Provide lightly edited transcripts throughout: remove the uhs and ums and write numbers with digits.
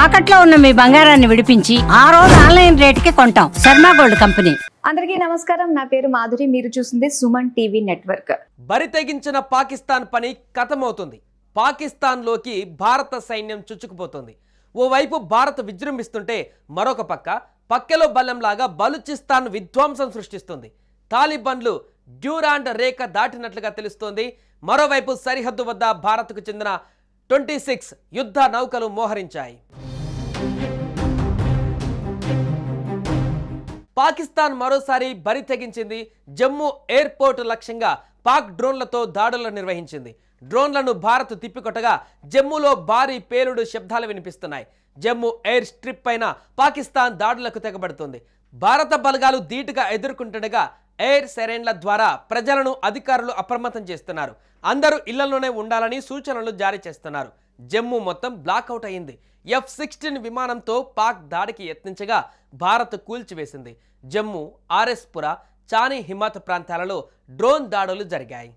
తాకట్లో ఉన్న మీ బంగారాన్ని విడిపించి ఆ రోజు ఆన్లైన్ రేటుకి కొంటాం. Sharma gold company. అందరికీ నమస్కారం. నా పేరు మాధురి. మీరు చూస్తుంది సుమన్ టీవీ నెట్వర్క్. బరి తెగించిన పాకిస్తాన్ పని ఖతమవుతుంది. పాకిస్తాన్లోకి భారత సైన్యం చుచ్చుకుపోతుంది. ఓవైపు భారత్ విజృంభిస్తుంటే మరొక పక్కలో బల్లంలాగా బలూచిస్తాన్ విధ్వంసం సృష్టిస్తుంది. తాలిబాన్లు డ్యూరాండ్ రేఖ దాటినట్లుగా తెలుస్తోంది. మరోవైపు సరిహద్దు వద్ద భారత్కు చెందిన 26 యుద్ధ నౌకలు మోహరించాయి. పాకిస్తాన్ మరోసారి బరి తెగించింది. జమ్మూ ఎయిర్పోర్ట్ లక్ష్యంగా పాక్ డ్రోన్లతో దాడులు నిర్వహించింది. డ్రోన్లను భారత్ తిప్పికొట్టగా జమ్మూలో భారీ పేలుడు శబ్దాలు వినిపిస్తున్నాయి. జమ్మూ ఎయిర్ స్ట్రిప్ పైన పాకిస్తాన్ దాడులకు తెగబడుతుంది. భారత బలగాలు ధీటుగా ఎదుర్కొంటుండగా ఎయిర్ సైరన్ల ద్వారా ప్రజలను అధికారులు అప్రమత్తం చేస్తున్నారు. అందరూ ఇళ్లలోనే ఉండాలని సూచనలు జారీ చేస్తున్నారు. జమ్మూ మొత్తం బ్లాక్అవుట్ అయింది. F-16 విమానంతో పాక్ దాడికి యత్నించగా భారత్ కూల్చివేసింది. జమ్మూ, ఆర్ఎస్పుర, చానీ హిమాత్ ప్రాంతాలలో డ్రోన్ దాడులు జరిగాయి.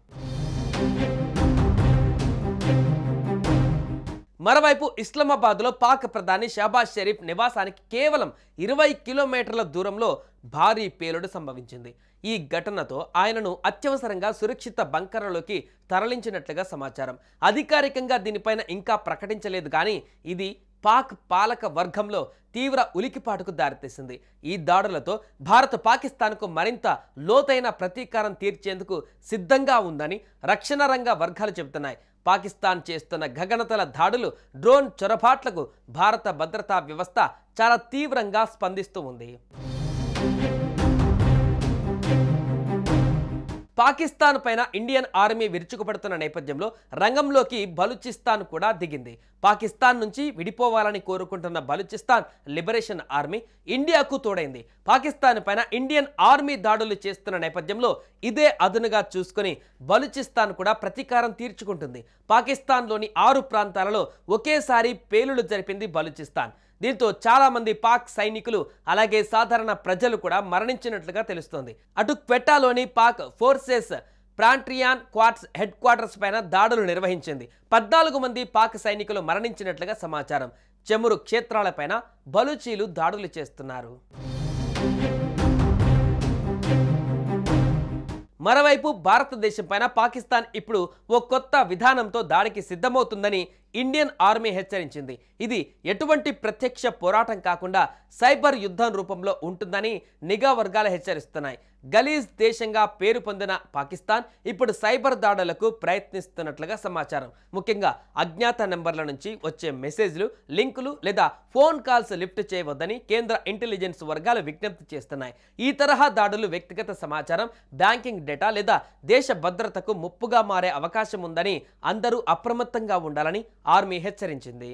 మరోవైపు ఇస్లామాబాద్లో పాక్ ప్రధాని షహబాజ్ షరీఫ్ నివాసానికి కేవలం 20 కిలోమీటర్ల దూరంలో భారీ పేలుడు సంభవించింది. ఈ ఘటనతో ఆయనను అత్యవసరంగా సురక్షిత బంకర్లలోకి తరలించినట్లుగా సమాచారం. అధికారికంగా దీనిపైన ఇంకా ప్రకటించలేదు కానీ ఇది పాక్ పాలక వర్గంలో తీవ్ర ఉలికిపాటుకు దారితీసింది. ఈ దాడులతో భారత్ పాకిస్తాన్కు మరింత లోతైన ప్రతీకారం తీర్చేందుకు సిద్ధంగా ఉందని రక్షణ రంగ వర్గాలు చెబుతున్నాయి. పాకిస్తాన్ చేస్తున్న గగనతల దాడులు, డ్రోన్ చొరబాట్లకు భారత భద్రతా వ్యవస్థ చాలా తీవ్రంగా స్పందిస్తూ ఉంది. పాకిస్తాన్ పైన ఇండియన్ ఆర్మీ విరుచుకుపడుతున్న నేపథ్యంలో రంగంలోకి బలూచిస్తాన్ కూడా దిగింది. పాకిస్తాన్ నుంచి విడిపోవాలని కోరుకుంటున్న బలూచిస్తాన్ లిబరేషన్ ఆర్మీ ఇండియాకు తోడైంది. పాకిస్తాన్ పైన ఇండియన్ ఆర్మీ దాడులు చేస్తున్న నేపథ్యంలో ఇదే అదునుగా చూసుకుని బలూచిస్తాన్ కూడా ప్రతీకారం తీర్చుకుంటుంది. పాకిస్తాన్లోని 6 ప్రాంతాలలో ఒకేసారి పేలుళ్లు జరిపింది బలూచిస్తాన్. దీంతో చాలా మంది పాక్ సైనికులు అలాగే సాధారణ ప్రజలు కూడా మరణించినట్లుగా తెలుస్తోంది. అటు క్వెట్టాలోని పాక్ ఫోర్సెస్ ప్రాంట్రియాన్ క్వార్ట్స్ హెడ్ క్వార్టర్స్ పైన దాడులు నిర్వహించింది. 14 మంది పాక్ సైనికులు మరణించినట్లుగా సమాచారం. చమురు క్షేత్రాలపైన బలూచీలు దాడులు చేస్తున్నారు. మరోవైపు భారతదేశం పైన పాకిస్తాన్ ఇప్పుడు ఓ కొత్త విధానంతో దాడికి సిద్ధమవుతుందని ఇండియన్ ఆర్మీ హెచ్చరించింది. ఇది ఎటువంటి ప్రత్యక్ష పోరాటం కాకుండా సైబర్ యుద్ధం రూపంలో ఉంటుందని నిఘా వర్గాలు హెచ్చరిస్తున్నాయి. గలీజ్ దేశంగా పేరు పొందిన పాకిస్తాన్ ఇప్పుడు సైబర్ దాడులకు ప్రయత్నిస్తున్నట్లుగా సమాచారం. ముఖ్యంగా అజ్ఞాత నెంబర్ల నుంచి వచ్చే మెసేజ్లు, లింకులు లేదా ఫోన్ కాల్స్ లిఫ్ట్ చేయవద్దని కేంద్ర ఇంటెలిజెన్స్ వర్గాలు విజ్ఞప్తి చేస్తున్నాయి. ఈ తరహా దాడులు వ్యక్తిగత సమాచారం, బ్యాంకింగ్ డేటా లేదా దేశ భద్రతకు ముప్పుగా మారే అవకాశం ఉందని అందరూ అప్రమత్తంగా ఉండాలని ఆర్మీ హెచ్చరించింది.